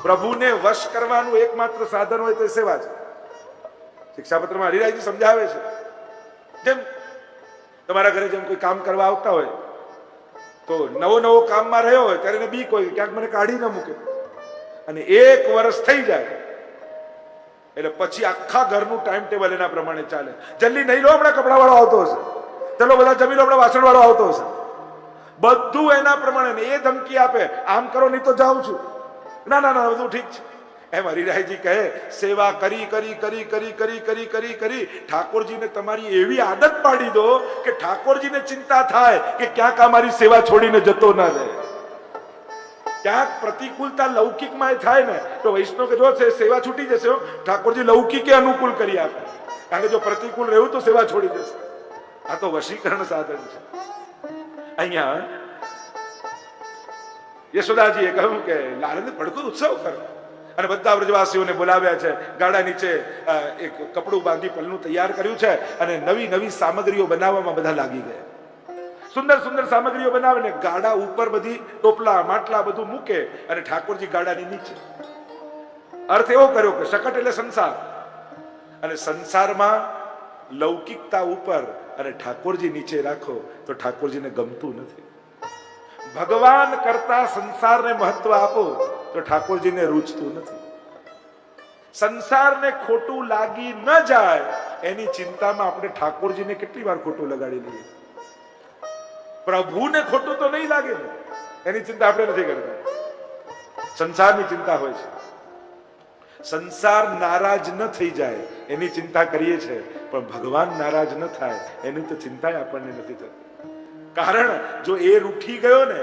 પ્રભુને વશ કરવાનું એકમાત્ર સાધન હોય તો સેવા છે. શિક્ષાપત્રમાં હરિરાયજી સમજાવે છે, જેમ તમારા ઘરે જેમ કોઈ કામ કરવા આવતા હોય તો નવો કામમાં રહ્યો હોય ત્યારે એને બીક હોય ક્યાંક મને કાઢી ન મૂકે, અને 1 વર્ષ થઈ જાય એટલે પછી આખા ઘરનું ટાઈમ ટેબલ એના પ્રમાણે ચાલે. જલ્દી નહીં લો, હમણાં કપડા વાળો આવતો હશે, ચલો બધા જમી લો, હમણાં વાસણ વાળો આવતો હશે, બધું એના પ્રમાણે. એ ધમકી આપે, આમ કરો નહીં તો જાઉં છું, ના ના ના બધું ઠીક છે. એમ હરિરાયજી કહે, સેવા કરી કરી કરી કરી કરી કરી કરી કરી ઠાકોરજીને તમારી એવી આદત પાડી દો કે ઠાકોરજીને ચિંતા થાય કે ક્યાંક અમારી સેવા છોડીને જતો ના રહે. ક્યાંક પ્રતિકૂળતા લૌકિકમાં થાય ને તો વૈષ્ણવ કે જો સેવા છૂટી જશે, ઠાકોરજી લૌકિકે અનુકૂળ કરી આપે, કારણ કે જો પ્રતિકૂળ રહ્યું તો સેવા છોડી જશે. આ તો વશીકરણ સાધન છે. અહીંયા યશોદાજીએ કહ્યું કે લાલને પડકો ઉત્સવ કરો, અને બધા વ્રજવાસીઓને બોલાવ્યા છે. ગાડા નીચે એક કપડું બાંધી પલ્લું તૈયાર કર્યું છે, અને નવી નવી સામગ્રીઓ બનાવવામાં બધા લાગી ગયા. સુંદર સુંદર સામગ્રીઓ બનાવીને ગાડા ઉપર બધી ટોપલા માટલા બધું મૂકે, અને ઠાકોરજી ગાડાની નીચે. અર્થ એવો કર્યો કે શકટ એટલે સંસાર, અને સંસારમાં લૌકિકતા ઉપર અને ઠાકોરજી નીચે રાખો તો ઠાકોરજીને ગમતું નથી. ભગવાન કરતા સંસારને મહત્વ આપો તો ઠાકોરજીને રૂચતું નથી. સંસારને ખોટું લાગી ન જાય એની ચિંતામાં આપણે ઠાકોરજીને કેટલી વાર ખોટું લગાડી લઈએ. પ્રભુને ખોટું તો નહીં લાગે ને, એની ચિંતા આપણે નથી કરતા. સંસારની ચિંતા હોય છે. સંસાર નારાજ ન થઈ જાય એની ચિંતા કરીએ છીએ, પણ ભગવાન નારાજ ન થાય એની તો ચિંતા આપણને નથી થતી. કારણ જો એ રૂઠી ગયો ને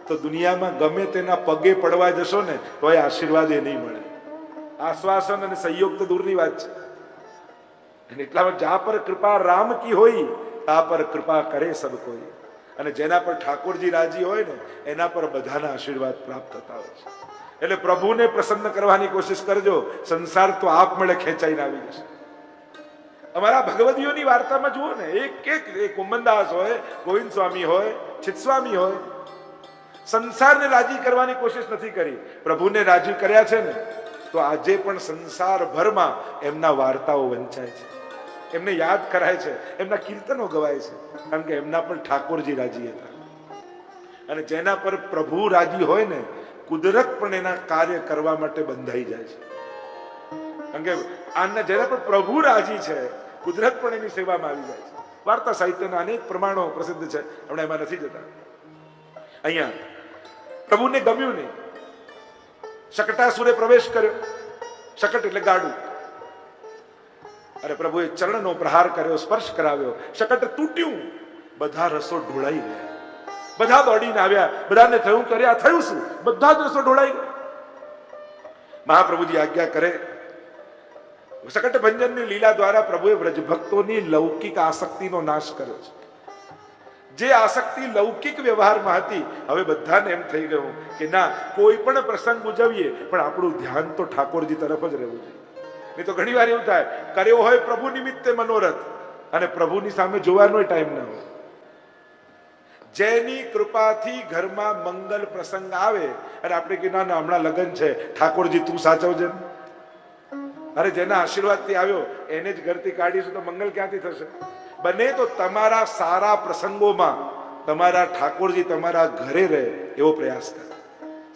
તો દુનિયામાં ગમે તેના પગે પડવા જશો ને તો એ આશીર્વાદ એ નહીં મળે. આશ્વાસન અને સહયોગ તો દૂરની વાત છે. અને એટલામાં જા પર કૃપા રામ કી હોય તા પર કૃપા કરે સબ કોઈ. અને જેના પર ઠાકોરજી રાજી હોય ને એના પર બધાના આશીર્વાદ પ્રાપ્ત થતા હોય છે. એટલે પ્રભુને પ્રસન્ન કરવાની કોશિશ કરજો, સંસાર તો આપમેળે ખેંચાઈને આવી જશે. અમારા ભગવદીઓની વાર્તામાં જુઓ ને, એક કુંભનદાસ હોય, ગોવિંદ સ્વામી હોય, ચિત્સ્વામી હોય, સંસારને રાજી કરવાની કોશિશ નથી કરી, પ્રભુને રાજી કર્યા છે ને તો આજે પણ સંસારભરમાં એમના વાર્તાઓ વંચાય છે, એમને યાદ કરાય છે, એમના કીર્તનો ગવાય છે, કારણ કે એમના પર ઠાકોરજી રાજી હતા. અને જેના પર પ્રભુ રાજી હોય ને કુદરત પણ એના કાર્ય કરવા માટે બંધાઈ જાય છે. કારણ કે આના જેના પર પ્રભુ રાજી છે કુદરત પણ એની સેવામાં આવી જાય છે. વાર્તા સાહિત્યના અનેક પ્રમાણો પ્રસિદ્ધ છે, હમણાં એમાં નથી જતા. અહીંયા પ્રભુને ગમ્યું નહીં. શકટાસુરે પ્રવેશ કર્યો, શકટ એટલે ગાડું, અને પ્રભુએ ચરણનો પ્રહાર કર્યો, સ્પર્શ કરાવ્યો, શકટ તૂટ્યું, બધા રસો ઢોળાઈ ગયા. બધા દોડીને આવ્યા, બધાને થયું કે આ થયું શું? બધા જ રસો ઢોળાઈ ગયા. મહાપ્રભુજી આજ્ઞા કરે, શકટ ભંજનની લીલા દ્વારા પ્રભુએ વ્રજભક્તોની લૌકિક આસક્તિનો નાશ કર્યો છે. જે આસક્તિ લૌકિક વ્યવહારમાં હતી હવે બધાને એમ થઈ ગયું કે ના, કોઈ પણ પ્રસંગ ઉજવીએ પણ આપણું ધ્યાન તો ઠાકોરજી તરફ જ રહેવું જોઈએ. નહીં તો ઘણી વાર એવું થાય, કર્યો હોય પ્રભુ નિમિત્તે મનોરથ અને પ્રભુની સામે જોવાનો ટાઈમ ના હોય. જેની કૃપાથી ઘરમાં મંગલ પ્રસંગ આવે અને આપણે કે ના ના હમણાં લગ્ન છે, ઠાકોરજી તું સાચવજે. અરે જેના આશીર્વાદથી આવ્યો એને જ ઘરથી કાઢીશું તો મંગલ ક્યાંથી થશે? બને તો તમારા સારા પ્રસંગોમાં તમારા ઠાકોરજી તમારા ઘરે રહે એવો પ્રયાસ કરો.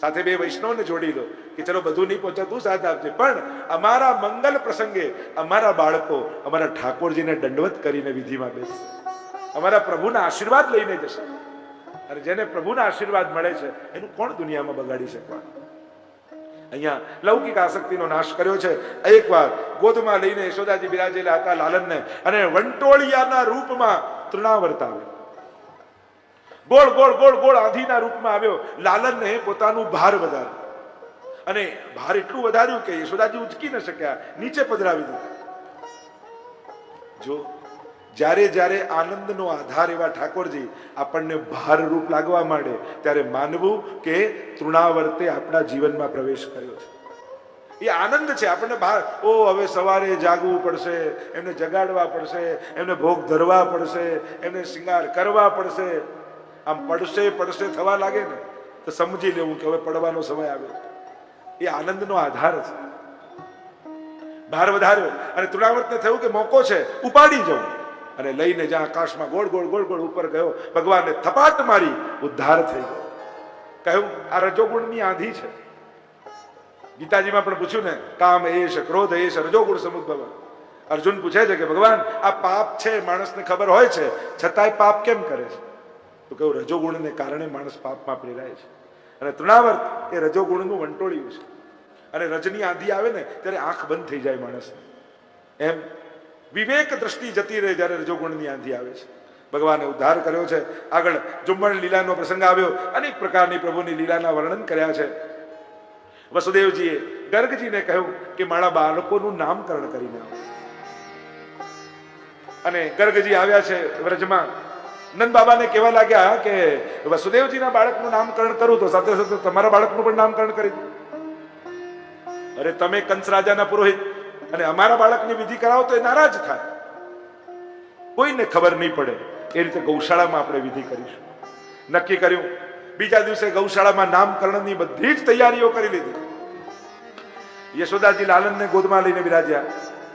સાથે બે વૈષ્ણવને જોડી લો કે ચલો બધું નહીં પહોંચે તું સાથ આપજે, પણ અમારા મંગલ પ્રસંગે અમારા બાળકો અમારા ઠાકોરજીને દંડવત કરીને વિધિમાં બેસશે, અમારા પ્રભુના આશીર્વાદ લઈને જશે. અને જેને પ્રભુના આશીર્વાદ મળે છે એનું કોણ દુનિયામાં બગાડી શકવાનું? અહીંયા લૌકિક આસક્તિનો નાશ કર્યો છે. એકવાર ગોદમાં લઈને યશોદાજી બિરાજેલા હતા લાલનને, અને વંટોળિયાના રૂપમાં તૃણાવર્ત આવ્યો, ગોળ ગોળ ગોળ ગોળ આંધીના રૂપમાં આવ્યો. લાલનને પોતાનું ભાર વધાર્યું, અને ભાર એટલું વધાર્યું કે યશોદાજી ઉચકી ન શક્યા, નીચે પધરાવી દીધા. જો જ્યારે જ્યારે આનંદનો આધાર એવા ઠાકોરજી આપણને ભારરૂપ લાગવા માંડે ત્યારે માનવું કે તૃણાવર્તે આપણા જીવનમાં પ્રવેશ કર્યો છે. એ આનંદ છે. આપણને હવે સવારે જાગવું પડશે, એમને જગાડવા પડશે, એમને ભોગ ધરવા પડશે, એમને શૃંગાર કરવા પડશે. આમ પડશે થવા લાગે ને તો સમજી લેવું કે હવે પડવાનો સમય આવ્યો. એ આનંદનો આધાર છે. ભાર વધાર્યો અને તૃણાવર્તને થયું કે મોકો છે, ઉપાડી જાઉં, અને લઈને જ્યાં આકાશમાં ગોળ ગોળ ગોળ ગોળ ઉપર ગયો, ભગવાનને થપાટ મારી ઉદ્ધાર થઈ ગયો. કહ્યું આ રજોગુણની આંધી છે. ગીતાજીમાં પણ પૂછ્યું ને, કામ એશ ક્રોધ એશ રજોગુણ સમુદ્ભવ. અર્જુન પૂછે છે કે ભગવાન આ પાપ છે, માણસને ખબર હોય છે છતાંય પાપ કેમ કરે છે? તો કહ્યું રજોગુણને કારણે માણસ પાપમાં પ્રેરાય છે. અને તૃણાવર્ત એ રજોગુણનું વંટોળિયું છે. અને રજની આંધી આવે ને ત્યારે આંખ બંધ થઈ જાય માણસ. એમ વિવેક દ્રષ્ટિ જતી રહે જ્યારે રજોગુણની આંધી આવે છે. ભગવાને ઉદ્ધાર કર્યો છે. આગળ ઝુમ્મણ લીલાનો પ્રસંગ આવ્યો, અનેક પ્રકારની પ્રભુની લીલાના વર્ણન કર્યા છે. વસુદેવજીએ ગર્ગજીને કહ્યું કે મારા બાળકોનું નામકરણ કરીને આવો. અને ગર્ગજી આવ્યા છે વ્રજમાં. નંદ બાબાને કહેવા લાગ્યા કે વસુદેવજીના બાળકનું નામકરણ કરું તો સાથે સાથે તમારા બાળકનું પણ નામકરણ કરી દઉં. અરે તમે કંસ રાજાના પુરોહિત અને અમારા બાળકની વિધિ કરાવો તો એ નારાજ થાય, કોઈને ખબર નહીં પડે. એ રીતે ગૌશાળામાં આપણે વિધિ કરીશું નક્કી કર્યું. બીજા દિવસે ગૌશાળામાં નામકરણની બધી જ તૈયારીઓ કરી લીધી. યશોદાજી લાલનને ગોદમાં લઈને બિરાજ્યા,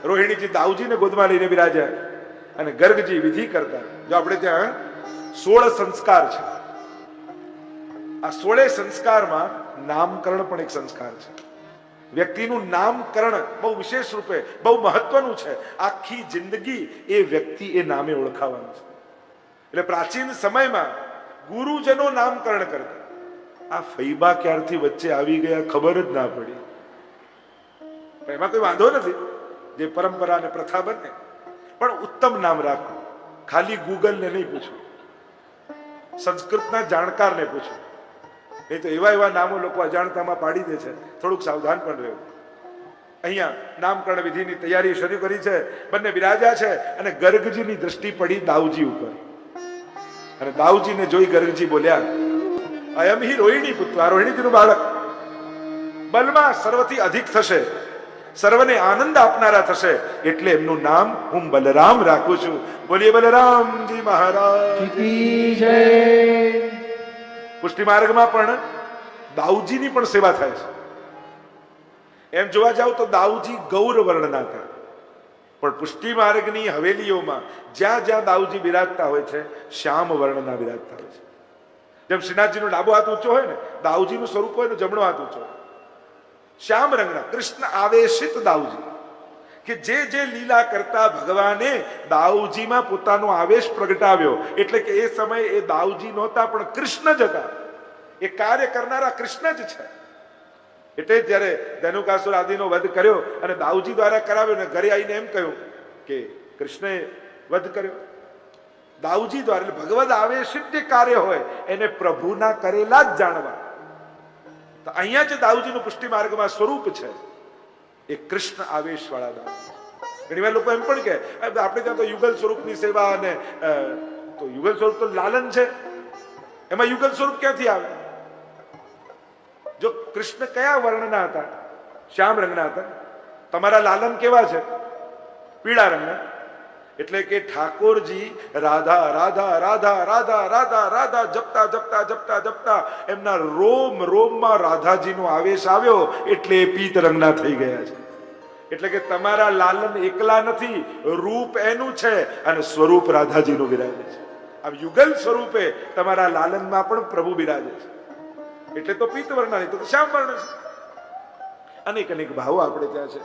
રોહિણીજી દાઉજીને ગોદમાં લઈને બિરાજ્યા, અને ગર્ગજી વિધિ કરતા. જો આપણે ત્યાં 16 સંસ્કાર છે. આ 16 સંસ્કારમાં નામકરણ પણ એક સંસ્કાર છે. વ્યક્તિનું નામકરણ બહુ વિશેષ રૂપે બહુ મહત્વનું છે. આખી જિંદગી એ વ્યક્તિ એ નામે ઓળખાવાનું છે. એટલે પ્રાચીન સમયમાં ગુરુજનો નામકરણ કરતા. આ ફૈબા ક્યારથી વચ્ચે આવી ગયા ખબર જ ના પડી. એમાં કોઈ વાંધો નથી, જે પરંપરા અને પ્રથા બને, પણ ઉત્તમ નામ રાખો. ખાલી ગૂગલને નહીં પૂછવું, સંસ્કૃતના જાણકારને પૂછવું. નહીં તો એવા એવા નામો લોકો અજાણતામાં પાડી દે છે. થોડુંક સાવધાન પણ રહેવું. અહીંયા નામકરણ વિધિની તૈયારી શરૂ કરી છે. બંને બિરાજ્યા છે અને ગર્ગજીની દ્રષ્ટિ પડી દાઉજી ઉપર. અને દાઉજીને જોઈ ગર્ગજી બોલ્યા, અયમ હિ રોહિણી પુત્ર. આ રોહિણીજીનું બાળક બલમાં સર્વથી અધિક થશે, સર્વને આનંદ આપનારા થશે, એટલે એમનું નામ હું બલરામ રાખું છું. બોલીએ બલરામજી મહારાજ કી જય. પુષ્ટિ માર્ગમાં પણ દાઉજીની પણ સેવા થાય છે. એમ જોવા જાવ તો દાઉજી ગૌર વર્ણના હતા, પણ પુષ્ટિ માર્ગની હવેલીઓમાં જ્યાં જ્યાં દાઉજી બિરાજતા હોય છે, શ્યામ વર્ણના બિરાજતા હોય છે. જેમ શ્રીનાથજીનો ડાબો હાથ ઊંચો હોય ને, દાઉજીનું સ્વરૂપ હોય ને જમણો હાથ ઊંચો હોય. શ્યામ રંગના કૃષ્ણ આવેશિત દાઉજી, કે જે જે લીલા કરતા ભગવાને દાઉજીમાં પોતાનો આવેશ પ્રગટાવ્યો. એટલે કે એ સમયે એ દાઉજી નહોતા, પણ કૃષ્ણ જ હતા. એ કાર્ય કરનારા કૃષ્ણ જ છે. એટલે જ્યારે ધનુકાસુર આદિનો વધ કર્યો અને દાઉજી દ્વારા કરાવ્યો ને ઘરે આવીને એમ કહ્યું કે કૃષ્ણએ વધ કર્યો દાઉજી દ્વારા. એટલે ભગવદ આવેશિત જે કાર્ય હોય એને પ્રભુના કરેલા જ જાણવા. તો અહીંયા જે દાઉજીનું પુષ્ટિ માર્ગમાં સ્વરૂપ છે એ કૃષ્ણ આવેશ વાળા દાઉજી. ઘણી વાર લોકો એમ પણ કે આપણે ત્યાં તો યુગલ સ્વરૂપની સેવા, અને તો યુગલ સ્વરૂપ તો લાલન છે, એમાં યુગલ સ્વરૂપ ક્યાંથી આવે? જો કૃષ્ણ કયા વર્ણના હતા? શ્યામ રંગના હતા. તમારા લાલન કેવા છે? પીળા રંગના. એટલે કે ઠાકોરજી રાધા રાધા રાધા રાધા રાધા રાધા જપતા જપતા જપતા જપતા એમના રોમ રોમમાં રાધાજીનો આવેશ આવ્યો, એટલે એ પીત રંગના થઈ ગયા છે. એટલે કે તમારા લાલન એકલા નથી, રૂપ એનું છે અને સ્વરૂપ રાધાજીનું બિરાજે છે. આમ યુગલ સ્વરૂપે તમારા લાલનમાં પણ પ્રભુ બિરાજે છે. એટલે તો પીત વર્ણ નહીં તો શ્યામ વર્ણ છે. અનેક અનેક ભાવો આપણે ત્યાં છે.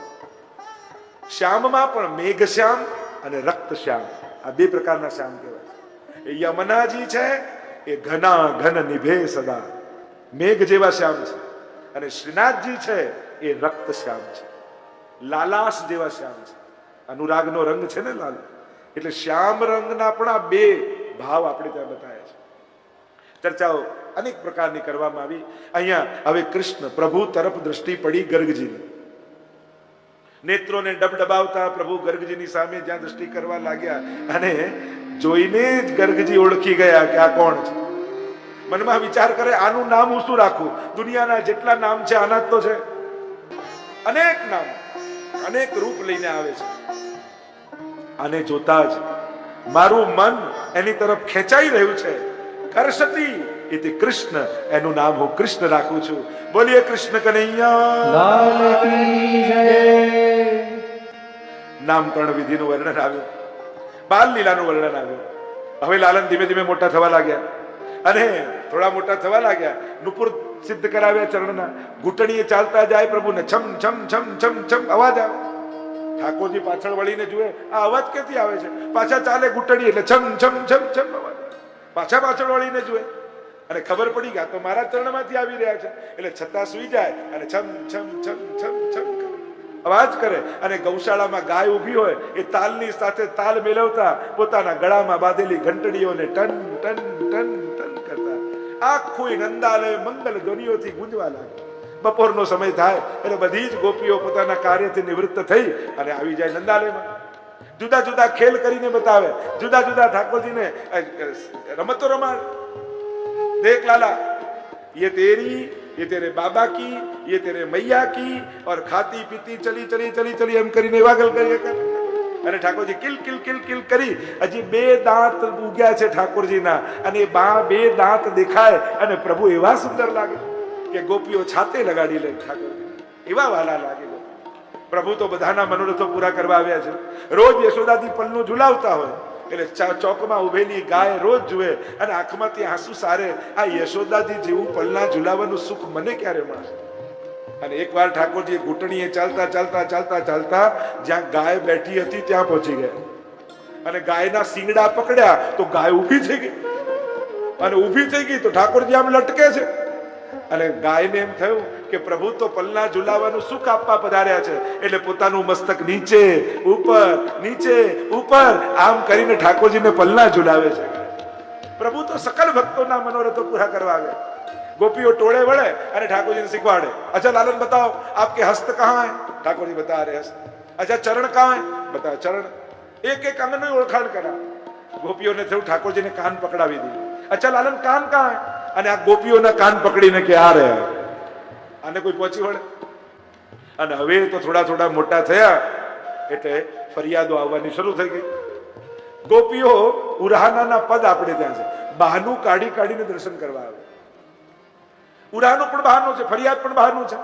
શ્યામમાં પણ મેઘ શ્યામ અને રક્ત શ્યામ, આ બે પ્રકારના શ્યામ કહેવાય છે. એ યમુનાજી છે એ ઘના ઘન નિભે સદા, મેઘ જેવા શ્યામ છે. અને શ્રીનાથજી છે એ રક્ત શ્યામ છે, લાલાશ જેવા શ્યામ છે. અનુરાગનો રંગ છે ને લાલ, એટલે શ્યામ રંગના પણ આ બે ભાવ આપણે ત્યાં બતાવ્યા છે. ચર્ચાઓ અનેક પ્રકારની કરવામાં આવી. અહીંયા હવે કૃષ્ણ પ્રભુ તરફ દ્રષ્ટિ પડી ગર્ગજીની. નેત્રોને ડબડબાવતા પ્રભુ ગર્ગજીની સામે જ્યાં દ્રષ્ટિ કરવા લાગ્યા, અને જોઈને જ ગર્ગજી ઓળખી ગયા કે આ કોણ છે. મનમાં વિચાર કરે આનું નામ હું શું રાખું? દુનિયાના જેટલા નામ છે આના જ તો છે. અનેક નામ, અનેક રૂપ લઈને આવે છે. આને જોતા જ મારું મન એની તરફ ખેંચાઈ રહ્યું છે. કરશતી ઇતિ કૃષ્ણ, એનું નામ હું કૃષ્ણ રાખું છું. બોલીએ કૃષ્ણ કનૈયા લાલ કી જય. નામકરણ વિધિનું વર્ણન આવ્યું, બાલ લીલાનું વર્ણન આવ્યું. હવે લાલન ધીમે ધીમે મોટા થવા લાગ્યા અને થોડા મોટા થવા લાગ્યા. નુપુર સિદ્ધ કરાવ્યા ચરણના. ઘૂંટણીએ ચાલતા જાય પ્રભુને છમ છમ છમ છમ છમ અવાજ આવે. ઠાકોરજી પાછળ વળીને જુએ આ અવાજ ક્યાંથી આવે છે. પાછા ચાલે ઘૂંટણી એટલે છમ છમ છમ છમ અવાજ. પાછા પાછળ વળીને જુએ અને ખબર પડી ગયા તો મારા ચરણમાંથી આવી રહ્યા છે એટલે છતાં સુઈ જાય અને છમ છમ છમ છમ છમ અવાજ કરે. અને ગૌશાળામાં ગાય ઊભી હોય એ તાલની સાથે તાલ મેળવતા પોતાના ગળામાં બાંધેલી ઘંટડીઓને ટન ટન ટન ટન કરતા આખું નંદાલય મંગલ ધ્વનિઓથી ગુંજવા લાગે. બપોરનો સમય થાય એટલે બધી જ ગોપીઓ પોતાના કાર્યથી નિવૃત્ત થઈ અને આવી જાય નંદાલયમાં. જુદા જુદા ખેલ કરીને બતાવે, જુદા જુદા ઠાકોરજીને રમતો રમાડ. દેખ લાલા, ये तेरी, ये तेरे बाबा की, ये तेरे मैया की, और खाती पीती चली चली चली चली એમ કરીને વાગલ કરીએ કર. અને Thakorji kill kill kill kill કરી હજી બે દાંત ઉગ્યા છે ઠાકોરજીના અને બે દાંત દેખાય અને પ્રભુ એવા સુંદર લાગે કે ગોપીઓ છાતે લગાડી લે. ઠાકોરજી એવા વાલા લાગે. પ્રભુ તો બધાના મનોરથો પૂરા કરવા આવ્યા છે. રોજ યશોદાજી પલ્લું ઝુલાવતા હોય એટલે ચોકમાં ઉભેલી ગાય રોજ જુએ અને આંખમાંથી આંસુ સારે આ યશોદાજી જેવું પલ્લા ઝુલાવાનું સુખ મને ક્યારે મળશે. અને એકવાર ઠાકોરજી ઘૂંટણીએ ચાલતા ચાલતા ચાલતા ચાલતા જ્યાં ગાય બેઠી હતી ત્યાં પહોંચી ગયા અને ગાયના શિંગડા પકડ્યા તો ગાય ઊભી થઈ ગઈ અને ઊભી થઈ ગઈ તો ઠાકોરજી આમ લટકે છે અને ગાયને એમ થયું કે પ્રભુ તો પલ્લા ઝુલાવાનું સુખ આપવા પધાર્યા છે એટલે પોતાનું મસ્તક નીચે ઉપર આમ કરીને ઠાકોરજીને પલ્લા ઝુલાવે છે. પ્રભુ તો સકલ ભક્તોના મનોરથો પૂરા કરવા આવે. गोपियों टोड़े वड़े अरे ठाकुर जी ने सिखवाड़े. अच्छा लालन बताओ आपके हस्त कहाँ है? ठाकुर जी बता रहे हस्त. अच्छा चरण कहाँ है? बता चरण. एक एक अंग ने ओळखाण करा. गोपियों ने थયું ઠાકોરજી ને કાન પકડાવી દીધું. अच्छा लालन कान कहाँ है? અને આ ગોપીઓના કાન પકડીને કે આ રહ્યા આને કોઈ પહોંચી વળે. અને હવે તો થોડા થોડા મોટા થયા એટલે ફરિયાદો આવવાની શરૂ થઈ ગઈ. ગોપીઓ ઉરાહાના પદ આપણે ત્યાં છે બહાનું કાઢી કાઢીને દર્શન કરવા આવે. ઉરાનું પણ બહારનું છે, ફરિયાદ પણ બહારનું છે.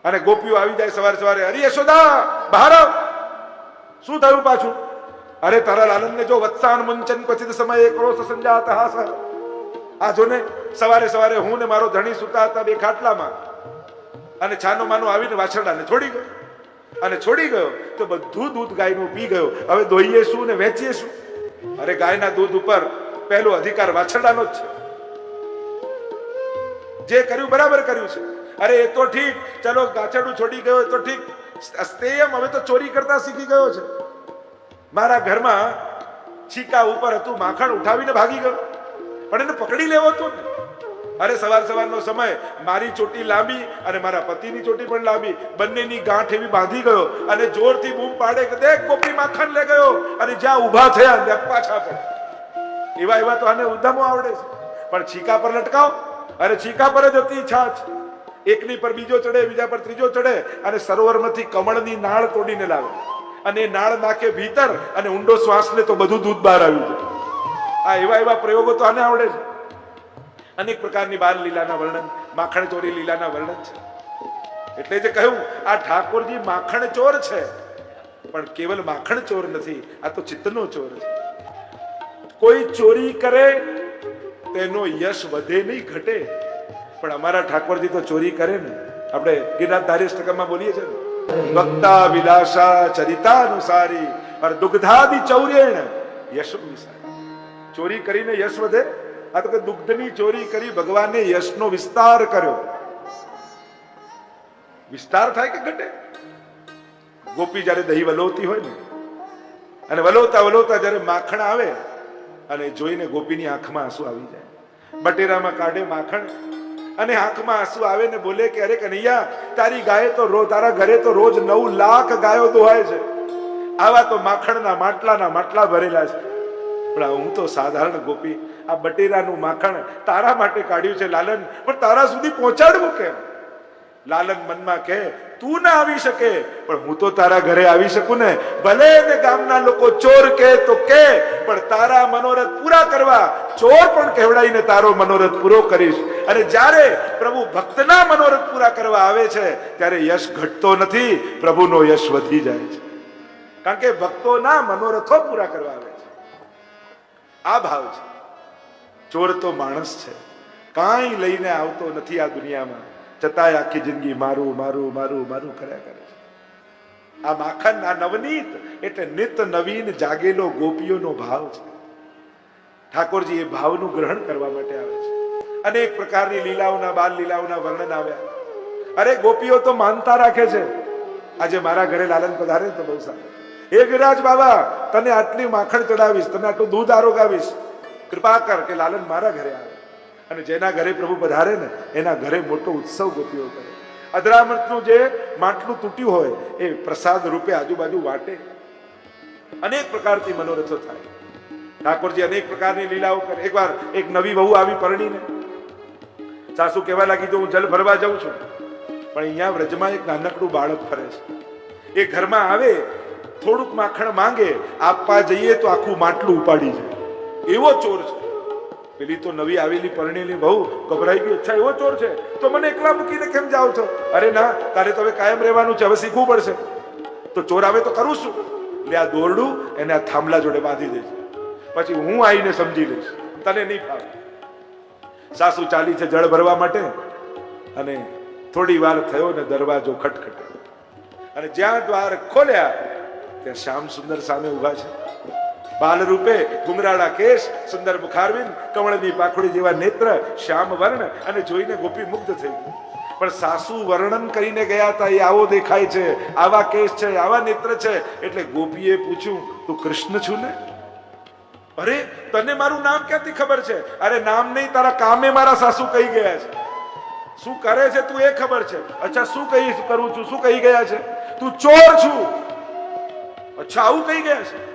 અને ગોપીઓ આવી જાય સવારે સવારે, અરે યશોદા બહાર આવ. શું થયું પાછું? અરે તારા લાલનને જો વત્સાન મુંચન ક્વચિત સમયે ક્રોશ સંજાત હાસ. આ જો ને સવારે સવારે હું ને મારો ધણી સુતા હતા બે ખાટલામાં અને છાનો માનો આવીને વાછરડાને છોડી ગયો અને છોડી ગયો તો બધું દૂધ ગાયનું પી ગયો. હવે દોઈએ શું ને વેચીએ શું? અરે ગાયના દૂધ ઉપર પહેલો અધિકાર વાછરડાનો જ છે. જે કર્યું બરાબર કર્યું છે. અરે એ તો ઠીક, ચલો ગાછડું છોડી ગયો તો ઠીક, અસ્તેયમ હવે તો ચોરી કરતા શીખી ગયો છે. મારા ઘરમાં છીકા ઉપર હતું, માખણ ઉઠાવીને ભાગી ગયો પણ એને પકડી લેવો તો ને. અરે સવાર સવારનો સમય, મારી ચોટી લાંબી અને મારા પતિની ચોટી પણ લાંબી, બંનેની ગાંઠ એવી બાંધી ગયો અને જોરથી બૂમ પાડે કે દેખ ગોપી માખણ લે ગયો. અને જ્યાં ઊભા થયા ત્યાં પાછા પડે. એવા એવા તો આને ઉદ્ધમો આવડે છે. પણ છીકા પર લટકાવો, અરે છીકા પર જ હતી છાછ. એકની પર બીજો ચડે, બીજા પર ત્રીજો ચડે અને સરોવરમાંથી કમળની નાળ તોડીને લાવે અને એ નાળ નાખે ભીતર અને ઊંડો શ્વાસ લે તો બધું દૂધ બહાર આવી જાય. આ એવા એવા પ્રયોગો તો આને આવડે છે. અનેક પ્રકારની બાલ લીલાના વર્ણન, માખણ ચોરી લીલાના વર્ણન છે. એટલે જે કહ્યું આ ઠાકોરજી માખણ ચોર છે પણ કેવલ માખણ ચોર નથી, આ તો ચિત્તનો ચોર છે. કોઈ ચોરી કરે તેનો યશ વધે નહીં ઘટે, પણ અમારા ઠાકોરજી તો ચોરી કરે ને. આપણે ગિરનારધારી અષ્ટકમાં બોલીએ છીએ વક્તા વિલાસા ચરિતાનુસારી और दुग्धादि चौर्येण यश विसारी. ચોરી કરીને યશ વધે? આ તો કે દુગ્ધની ચોરી કરી ભગવાને યશનો વિસ્તાર કર્યો. વિસ્તાર થાય કે ઘટે? ગોપી જયારે દહીં વલોવતી હોય ને અને વલોવતા વલોવતા જયારે માખણ આવે અને જોઈને ગોપીની આંખમાં આંસુ આવી જાય. બટેરામાં કાઢે માખણ અને આંખમાં આંસુ આવે ને બોલે કે અરે કનૈયા તારી ગાય તો તારા ઘરે તો રોજ 9 લાખ ગાયો દોહાય છે. આવા તો માખણના માટલા ભરેલા છે. પણ હું તો સાધારણ ગોપી, આ બટેરાનું માખણ તારા માટે કાઢ્યું છે લાલન, પણ તારા સુધી પહોંચાડવું કેમ? લાલન મનમાં કહે, તું ના આવી શકે પણ હું તો તારા ઘરે આવી શકું ને. ભલે ને ગામના લોકો ચોર કહે તો કહે, પણ તારા મનોરથ પૂરા કરવા ચોર પણ કહેવડાઈને તારો મનોરથ પૂરો કરીશ. અને જ્યારે પ્રભુ ભક્તના મનોરથ પૂરા કરવા આવે છે ત્યારે યશ ઘટતો નથી, પ્રભુનો યશ વધી જાય છે. કારણ કે ભક્તોના મનોરથો પૂરા કરવા આવે છે. આ ભાવ છે. ચોર તો માણસ છે, કાંઈ લઈને આવતો નથી આ દુનિયામાં, છતાંય આખી જિંદગી મારું મારું મારું મારું કર્યા કરે છે. આ માખણ, આ નવનીત એટલે નિત નવીન જાગેલો ગોપીઓનો ભાવ છે. ઠાકોરજી એ ભાવનું ગ્રહણ કરવા માટે આવે છે. અનેક પ્રકારની લીલાઓના, બાલ લીલાઓના વર્ણન આવ્યા. અરે ગોપીઓ તો માનતા રાખે છે. આજે મારા ઘરે લાલન પધારે તો બહુ સારું, હે ગિરિરાજ બાબા તને આટલી માખણ ચડાવીશ, તને આટલું દૂધ આરોગાવીશ, કૃપા કર કે લાલન મારા ઘરે આવે. અને જેના ઘરે પ્રભુ પધારે ને એના ઘરે મોટો ઉત્સવ ગોપીઓ કરે. અધરામૃતનું જે માટલું તૂટ્યું હોય એ પ્રસાદ રૂપે આજુબાજુ વાટે. અનેક પ્રકારથી મનોરથો થાય. ઠાકોરજી અનેક પ્રકારની લીલાઓ કરે. એકવાર એક નવી વહુ આવી પરણીને, સાસુ કહેવા લાગી તો હું જલ ભરવા જાઉં છું, પણ અહીંયા વ્રજમાં એક નાનકડું બાળક ફરે છે. એ ઘરમાં આવે, થોડુંક માખણ માંગે, આપવા જઈએ તો આખું માટલું ઉપાડી જાય. એવો ચોર છે. પેલી તો નવી આવેલી પરણેલી બહુ ગભરાઈ ગઈ, અચ્છા એવો ચોર છે તો મને એકલા મૂકીને કેમ જાઓ છો? અરે ના, તારે તો હવે કાયમ રહેવાનું છે, હવે શીખવું પડશે. તો ચોર આવે તો કરું શું? એટલે આ દોરડું એને આ થાંભલા જોડે બાંધી દેશે, પછી હું આવીને સમજી લઈશ, તને નહીં ફાવે. સાસુ ચાલી છે જળ ભરવા માટે, અને થોડી વાર થયો ને દરવાજો ખટખટ્યો, અને જ્યાં દ્વાર ખોલ્યા ત્યાં શ્યામ સુંદર સામે ઉભા છે. બાલ રૂપે, ઘુંઘરાળા કેશ, સુંદર મુખારવિંદ, કમળની પાખડી જેવા નેત્ર, શ્યામ વર્ણ, અને જોઈને ગોપી મુગ્ધ થઈ ગઈ. પણ સાસુ વર્ણન કરીને ગયા હતા, એ આવો દેખાય છે, આવા કેશ છે, આવા નેત્ર છે. એટલે ગોપીએ પૂછ્યું, તું કૃષ્ણ છું ને? અરે તને મારું નામ ક્યાંથી ખબર છે? અરે નામ નહીં, તારા કામે મારા સાસુ કહી ગયા છે. શું કરે છે તું એ ખબર છે? અચ્છા શું કહી કરું છું? શું કહી ગયા છે? તું ચોર છું. અચ્છા આવું કહી ગયા છે?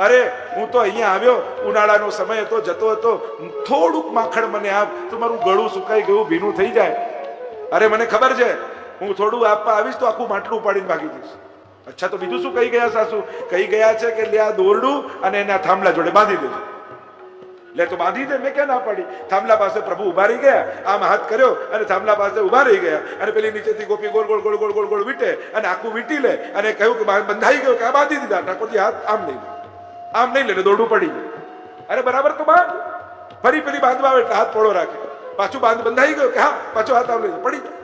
અરે હું તો અહીંયા આવ્યો, ઉનાળાનો સમય હતો, જતો હતો, થોડુંક માખણ મને આપ તો મારું ગળું સુકાઈ ગયું, ભીનું થઈ જાય. અરે મને ખબર છે, હું થોડું આપવા આવીશ તો આખું માટલું ઉપાડીને ભાગી જઈશ. અચ્છા તો બીજું શું કહી ગયા સાસુ? કહી ગયા છે કે લે આ દોરડું અને એના થાંભલા જોડે બાંધી દેજો. લે તો બાંધી દે, મેં ક્યાં ના પાડી? થાંભલા પાસે પ્રભુ ઉભા રહી ગયા, આમ હાથ કર્યો અને થાંભલા પાસે ઉભા રહી ગયા, અને પેલી નીચેથી ગોપી ગોળ ગોળ ગોળ ગોળ ગોળ ગોળ વીટે અને આખું વીટી લે અને કહ્યું કે બંધાઈ ગયો કે આ બાંધી દીધા. ઠાકોરજી હાથ આમ નહીં, આમ નહીં લે, દોરડું પડી ગયું. અરે બરાબર તો બાંધ. ફરી પેલી બાંધવા આવે એટલે હાથ પોળો રાખે, પાછું બંધાઈ ગયો કે હા, પાછો હાથ આમ લઈ પડી જાય.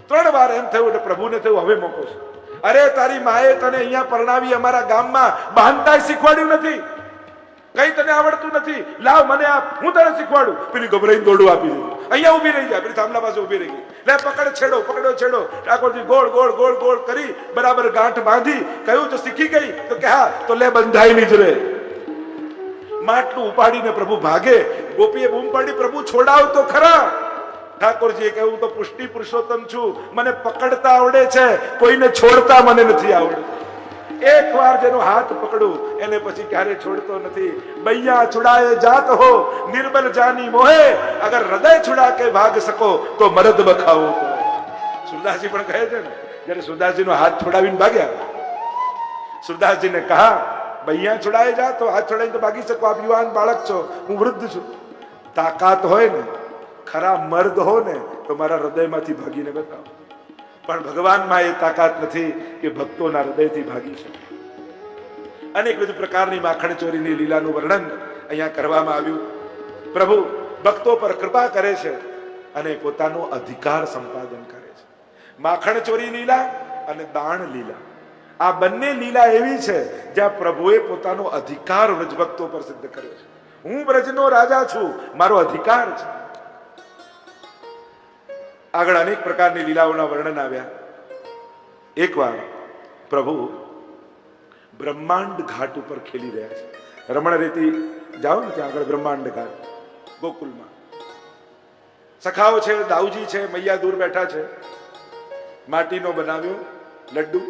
3 વાર એમ થયું એટલે પ્રભુને થયું હવે મોકો છે. અરે તારી માએ તને અહીંયા પરણાવી, અમારા ગામમાં બાંધતા શીખવાડ્યું નથી, કઈ તને આવડતું નથી, લાવ મને આપ, હું તને શીખવાડું. પેલી ગભરાઈને દોરડું આપી દીધું, અહીંયા ઉભી રહી જાય, પેલી થાંભલા પાસે ઉભી રહી ગઈ. લે પકડ, છેડો, પકડ્યો છેડો. ઠાકોરજી ગોળ ગોળ ગોળ ગોળ કરી બરાબર ગાંઠ બાંધી. કહ્યું તો શીખી ગઈ? તો કે હા, તો લે બંધાયેલી જ રહે. માટલું ઉપાડીને પ્રભુ ભાગે. ગોપીએ બૂમ પાડી, પ્રભુ છોડાવ તો ખરા. ઠાકોરજીએ કહ્યું તો પુષ્ટિ પુરુષોત્તમ છું, મને પકડતા આવડે છે, કોઈને છોડતા મને નથી આવડતું. એક વાર જેનો હાથ પકડું એને પછી ક્યારે છોડતો નથી. બૈયા છુડાએ જાત હો, નિર્બલ જાની મોહે, અગર હૃદય છુડા કે ભાગ સકો તો મરદ બખાવો. સુરદાસજી પણ કહે છે ને, જયારે સુરદાસજી નો હાથ છોડાવીને ભાગ્યા, સુરદાસજીને કહા બૈયા છુડાએ જાત હો, હાથ છોડાવીને તો ભાગી શકો, આપ યુવાન બાળક છો, હું વૃદ્ધ છું. તાકાત હોય ને, ખરા મર્દ હો ને, તો મારા હૃદયમાંથી ભાગીને બતાવો. પણ ભગવાનમાં એ તાકાત નથી કે ભક્તોના હૃદયથી ભાગી શકે. અનેકવિધ પ્રકારની માખણ ચોરીની લીલાનું વર્ણન અહીંયા કરવામાં આવ્યું. પ્રભુ ભક્તો પર કૃપા કરે છે અને પોતાનો અધિકાર સંપાદન કરે છે. માખણ ચોરી લીલા અને દાણ લીલા, આ બંને લીલા એવી છે જ્યાં પ્રભુએ પોતાનો અધિકાર વ્રજભક્તો પર સિદ્ધ કર્યો છે. હું વ્રજનો રાજા છું, મારો અધિકાર છે. આગળ અનેક પ્રકારની લીલાઓના વર્ણન આવ્યા. એકવાર પ્રભુ બ્રહ્માંડ ઘાટ ઉપર ખેલી રહ્યા છે. રમણ રેતી જાઓ ને ત્યાં આગળ બ્રહ્માંડ ઘાટ ગોકુલમાં. સખાઓ છે, દાઉજી છે, મૈયા દૂર બેઠા છે. માટીનો બનાવ્યો લડ્ડુ,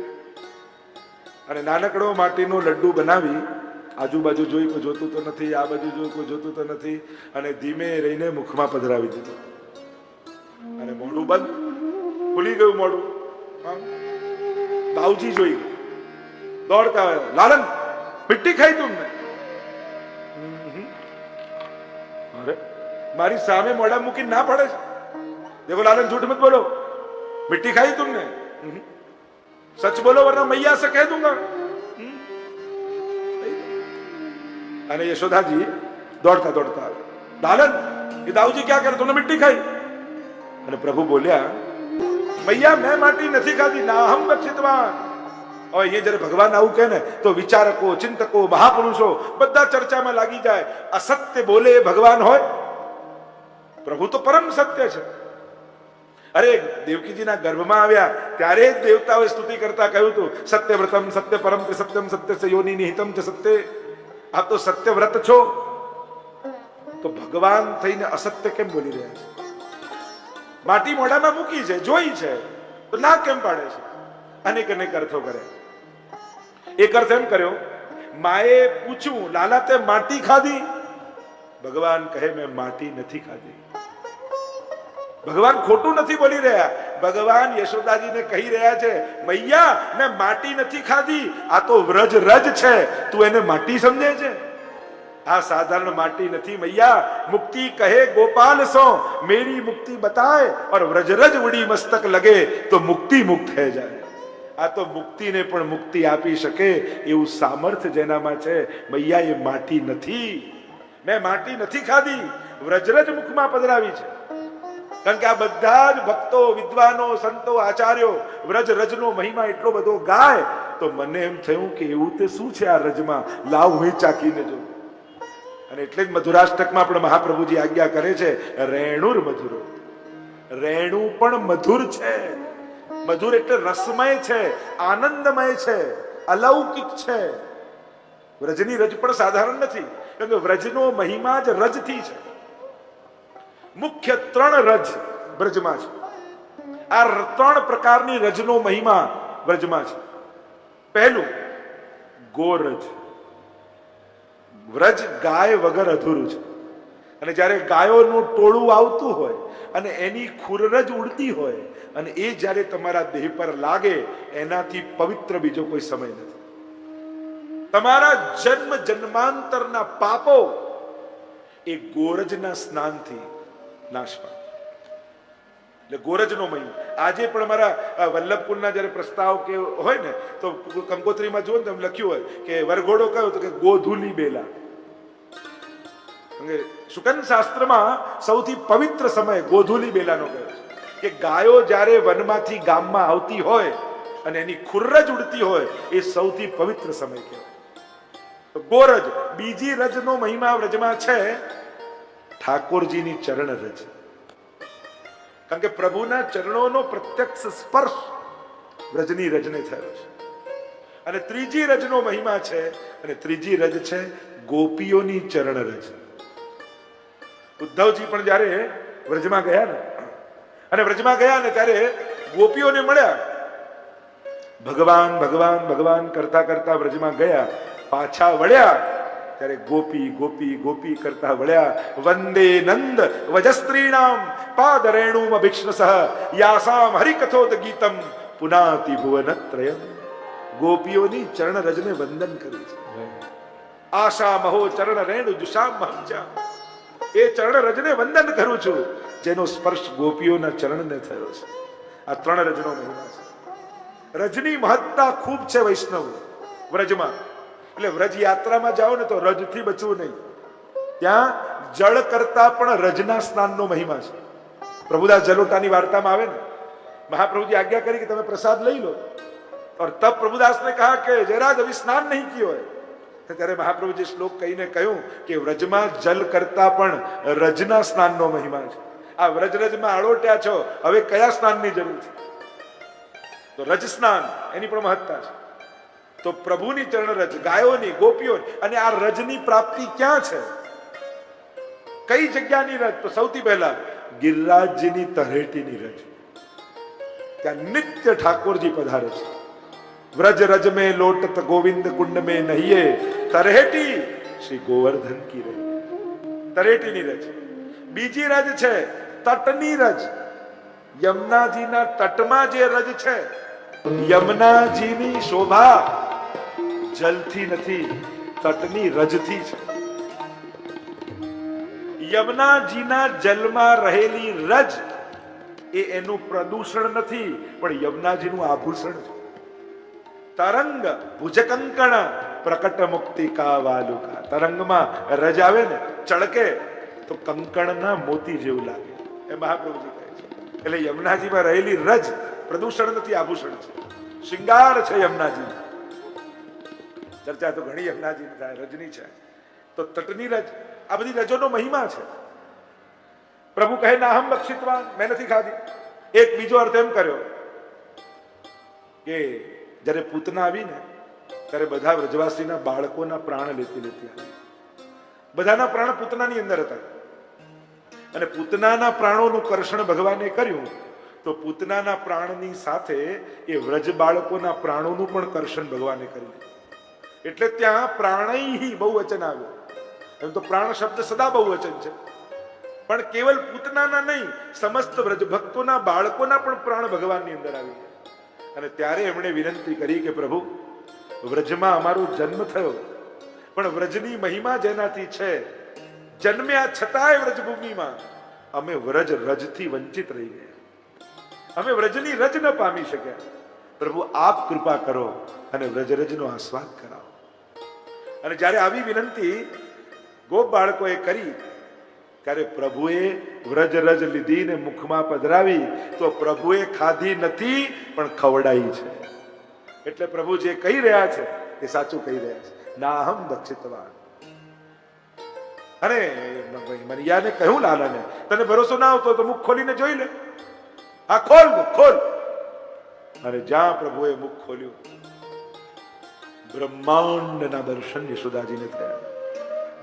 અને નાનકડો માટીનો લડ્ડુ બનાવી આજુબાજુ જોઈ કોઈ જોતું તો નથી, આ બાજુ જોઈ કોઈ જોતું તો નથી, અને ધીમે રહીને મુખમાં પધરાવી દીધો અને મોઢું બંધ. ખુલી ગયું મોઢું. હા. બાઉજી જોઈ ગયો. દોડતા આવ્યા, લાલન મિટ્ટી ખાઈ તુમને? અરે મારી સામે મોઢા મૂકીને ના પડે છે. देखो लालन झूठ मत बोलो, मिट्टी खाई तुमने? सच बोलो वरना मैया से कह दूंगा. અને યશોદાજી દોડતા દોડતા લાલન એ દાઉજી ક્યાં કરે, तुमने मिट्टी खाई? અને પ્રભુ બોલ્યા, મૈયા મેં માટી નથી ખાધી, નાહમ બક્ષિતવાન. હવે એ જ્યારે ભગવાન આવું કહે ને તો વિચારકો, ચિંતકો, મહાપુરુષો બધા ચર્ચામાં લાગી જાય. અસત્ય બોલે એ ભગવાન હોય? પ્રભુ તો પરમ સત્ય છે. અરે દેવકીજીના ગર્ભમાં આવ્યા ત્યારે જ દેવતાઓએ સ્તુતિ કરતા કહ્યું હતું, સત્યવ્રતમ સત્ય પરમ સત્યમ સત્ય યોનિ નિહિતમ ચ સત્ય. આપ તો સત્યવ્રત છો, તો ભગવાન થઈને અસત્ય કેમ બોલી રહ્યા છે? માટી મોઢામાં મૂકી છે, જોઈ છે, તો ના કેમ પાડે છે? અનેક અનેક અર્થો કરે. એક અર્થ એમ કર્યો, માએ પૂછ્યું, લાલા તે માટી ખાધી? ભગવાન કહે, મેં માટી નથી ખાધી. ભગવાન ખોટું નથી બોલી રહ્યા. ભગવાન યશોદાજીને કહી રહ્યા છે, મૈયા મેં માટી નથી ખાધી, આ તો વ્રજ રજ છે, તું એને માટી સમજે છે? આ સાધારણ માટી નથી મૈયા. મુક્તિ કહે ગોપાલ સો, મેરી મુક્તિ બતાય और વ્રજ રજ ઉડી મસ્તક લગે તો મુક્તિ મુક્ત થઈ જાય. આ તો મુક્તિને પણ મુક્તિ આપી શકે એવું સામર્થ્ય જેનામાં છે. મૈયા એ માટી નથી, મેં માટી નથી ખાધી, વ્રજરજ મુખમાં પધરાવી છે. કારણ કે આ બધા જ ભક્તો, વિદ્વાનો, સંતો, આચાર્યો વ્રજ રજનો મહિમા એટલો બધો ગાય તો મને એમ થયું કે એવું તે શું છે આ રજમાં, લાવ હું ચાખીને જો. અને એટલે જ મધુરાષ્ટકમાં પણ મહાપ્રભુજી આજ્ઞા કરે છે, રેણુર મધુરો. રેણુ પણ મધુર છે. મધુર એટલે રસમય છે, આનંદમય છે, અલૌકિક છે. વ્રજની રજ પણ સાધારણ નથી, કારણ કે વ્રજનો મહિમા જ રજથી છે. મુખ્ય 3 રજ બ્રજમાં છે. આ 3 પ્રકારની રજનો મહિમા બ્રજમાં છે. પહેલું ગોરજ. વ્રજ ગાય વગર અધૂરું છે. અને જ્યારે ગાયોનું ટોળું આવતું હોય અને એની ખુરરજ ઉડતી હોય અને એ જ્યારે તમારા દેહ પર લાગે, એનાથી પવિત્ર બીજો કોઈ સમય નથી. તમારા જન્મ જન્માંતરના પાપો એ ગોરજના સ્નાનથી નાશ પામે. એટલે ગોરજનો મહિમા આજે પણ અમારા વલ્લભકુલના જ્યારે પ્રસ્તાવ કે હોય ને તો કંકોત્રીમાં જુઓ ને એમ લખ્યું હોય કે વરઘોડો કયો તો કે ગોધુલી બેલા. શુકન શાસ્ત્રમાં સૌથી પવિત્ર સમય ગોધુલી બેલાનો કયો છે કે ગાયો જ્યારે વનમાંથી ગામમાં આવતી હોય અને એની ખુરરજ ઉડતી હોય એ સૌથી પવિત્ર સમય કહેવાય. તો ગોરજ. બીજી રજનો મહિમા વ્રજમાં છે ઠાકોરજીની ચરણ રજ. કારણ કે પ્રભુના ચરણોનો પ્રત્યક્ષ સ્પર્શ વ્રજની રજને થયો છે. અને ત્રીજી રજનો મહિમા છે, અને ત્રીજી રજ છે ગોપીઓની ચરણ રજ. ઉદ્ધવજી પણ જ્યારે વ્રજમાં ગયા ને અને વ્રજમાં ગયા ને ત્યારે ગોપીઓને મળ્યા. ભગવાન ભગવાન ભગવાન કરતા કરતા વ્રજમાં ગયા, પાછા વળ્યા ત્યારે ગોપી ગોપી ગોપી કરતા વળ્યા. વંદે નંદ વજસ્ત્રીણામ પાદ રેણુમ અભિક્ષ્ણસઃ યાસામ હરિકથોદ ગીતમ પુનાતિ ભુવનત્રયમ. ગોપીઓની ચરણ રજને વંદન કરી છે. આશા મહો ચરણ રેણુ જુષામ મહંચા. એ ચરણ રજને વંદન કરું છું જેનો સ્પર્શ ગોપીઓના ચરણને થયો છે. આ 3 રજનો મહિમા છે. રજની મહત્તા ખૂબ છે વૈષ્ણવ વ્રજમાં. એટલે વ્રજ યાત્રામાં જાઓ ને તો રજથી બચવું નહીં. ત્યાં જળ કરતા પણ રજના સ્નાનનો મહિમા છે. પ્રભુદાસ જલોટાની વાર્તામાં આવે ને, મહાપ્રભુજી આજ્ઞા કરી કે તમે પ્રસાદ લઈ લો. और तब प्रभुदास ने कहा कि जयराज अभी स्नान नहीं किया है. ત્યારે મહાપ્રભુજી શ્લોક કહીને કહ્યું કે વ્રજમાં જલ કરતા પણ રજના સ્નાનનો મહિમા છે. આ વ્રજ રજમાં આળોટ્યા છો, હવે કયા સ્નાનની જરૂર છે? તો રજ સ્નાન એની પણ મહત્તા છે. તો પ્રભુની ચરણ રજ, ગાયોની, ગોપીઓની. અને આ રજની પ્રાપ્તિ ક્યાં છે? કઈ જગ્યાની રજ? તો સૌથી પહેલા ગિરિરાજજીની તળેટીની રજ. ત્યાં નિત્ય ઠાકોરજી પધારે છે. વ્રજ રજ में लोटत गोविंद कुंड में नहिए तरहेटी श्री गोवर्धन की रज. તરેટીની રજ. બીજી રજ છે તટની રજ. યમુનાજીના તટમાં જે રજ છે, યમુનાજીની શોભા જલથી નથી, તટની રજથી છે. યમુનાજીના જલમાં રહેલી રજ એ એનું પ્રદૂષણ નથી, પણ યમુનાજીનું આભૂષણ છે. તરંગ ભુજકંકણ પ્રકટ મુક્તિકા વાલુકા. તરંગમાં રજ આવે ને, ચળકે તો કંકણના મોતી જેવું લાગે, એ મહાપ્રભુજી કહે છે. એટલે યમુનાજીમાં રહેલી રજ પ્રદૂષણ નથી, આભૂષણ છે, શિંગાર છે યમુનાજી. ચર્ચા તો ઘણી યમુનાજી થાય, રજની છે. તો તટની રજ, આ બધી રજોનો મહિમા છે. પ્રભુ કહે નાહમ બક્ષિતવાન, મેં નથી ખાધી. એક બીજો અર્થ એમ કર્યો કે જ્યારે પૂતના આવી ને ત્યારે બધા વ્રજવાસીના બાળકોના પ્રાણ લેતી આવી. બધાના પ્રાણ પૂતનાની અંદર હતા, અને પૂતનાના પ્રાણોનું કર્ષણ ભગવાને કર્યું, તો પૂતનાના પ્રાણની સાથે એ વ્રજ બાળકોના પ્રાણોનું પણ કર્ષણ ભગવાને કર્યું. એટલે ત્યાં પ્રાણૈ બહુવચન આવ્યું. એમ તો પ્રાણ શબ્દ સદા બહુવચન છે, પણ કેવલ પૂતનાના નહીં, સમસ્ત વ્રજ ભક્તોના બાળકોના પણ પ્રાણ ભગવાનની અંદર આવી ગયા. અને ત્યારે એમણે વિનંતી કરી કે પ્રભુ, વ્રજમાં અમારો જન્મ થયો, પણ વ્રજની મહિમા જેનાથી છે, જન્મ્યા છતાંય વ્રજભૂમિમાં અમે વ્રજ રજથી વંચિત રહી ગયા, અમે વ્રજની રજ ન પામી શક્યા. પ્રભુ આપ કૃપા કરો અને વ્રજ રજનો આસ્વાદ કરાવો. અને જ્યારે આવી વિનંતી ગોપ બાળકોએ કરી, ત્યારે પ્રભુએ વ્રજ રજ લીધી ને મુખમાં પધરાવી, તો પ્રભુએ ખાધી નથી પણ ખવડાઈ છે. એટલે પ્રભુ જે કહી રહ્યા છે એ સાચું કહી રહ્યા છે, નાહમ દક્ષિતવાન. અને મરિયાને કહ્યું લાલાને, તને ભરોસો ના આવતો તો મુખ ખોલીને જોઈ લે, આ ખોલ મુખ ખોલ. અને જ્યાં પ્રભુએ મુખ ખોલ્યું, બ્રહ્માંડના દર્શન યશોદાજીને થયા.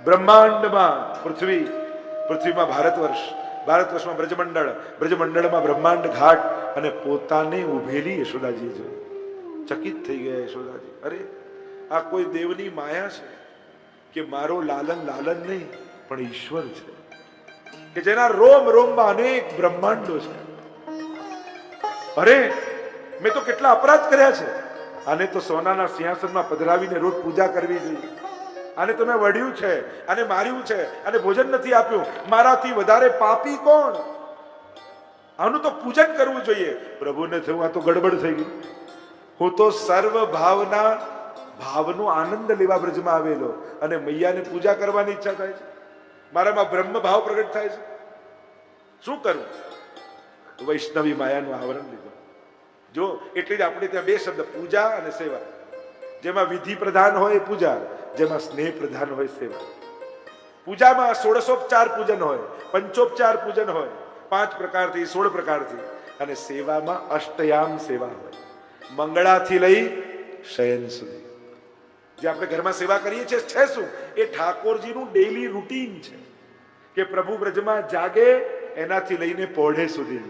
બ્રહ્માંડમાં પૃથ્વીમાં ભારતવર્ષમાં બ્રજમંડળમાં બ્રહ્માંડ ઘાટ, અને પોતાને ઉભેલી યશોદાજી જોઈ. ચકિત થઈ ગયા યશોદાજી. અરે આ કોઈ દેવની માયા છે કે મારો લાલન નહીં પણ ઈશ્વર છે, કે જેના રોમ રોમમાં અનેક બ્રહ્માંડો છે. અરે મેં તો કેટલા અપરાધ કર્યા છે, આને તો સોનાના સિંહાસનમાં પધરાવીને રોજ પૂજા કરવી જોઈએ. આને તો મેં વઢ્યું છે, આને માર્યું છે, આને ભોજન નથી આપ્યું. મારાથી વધારે પાપી કોણ? આનું તો પૂજન કરવું જોઈએ. પ્રભુને થયું આ તો ગડબડ થઈ ગઈ. હું તો સર્વ ભાવનો આનંદ લેવા બ્રજમાં આવેલો, અને મૈયાને પૂજા કરવાની ઈચ્છા થાય છે, મારામાં બ્રહ્મ ભાવ પ્રગટ થાય છે. શું કરું? વૈષ્ણવી માયાનું આવરણ લીધું. જો એટલે જ આપણે ત્યાં બે શબ્દ, પૂજા અને સેવા. જેમાં વિધિ પ્રધાન હોય પૂજા, જેમાં સ્નેહ પ્રધાન હોય સેવા. પૂજામાં 16 પૂજન હોય, પંચોપચાર પૂજન હોય, 5 પ્રકારથી 16 પ્રકારથી, અને સેવામાં અષ્ટયામ સેવા હોય, મંગળાથી લઈ શયન સુધી. જે આપણે ઘરમાં સેવા કરીએ છીએ છે શું? એ ઠાકોરજીનું ડેઈલી રૂટીન છે, કે પ્રભુ બ્રજમાં જાગે એનાથી લઈને પોઢે સુધી.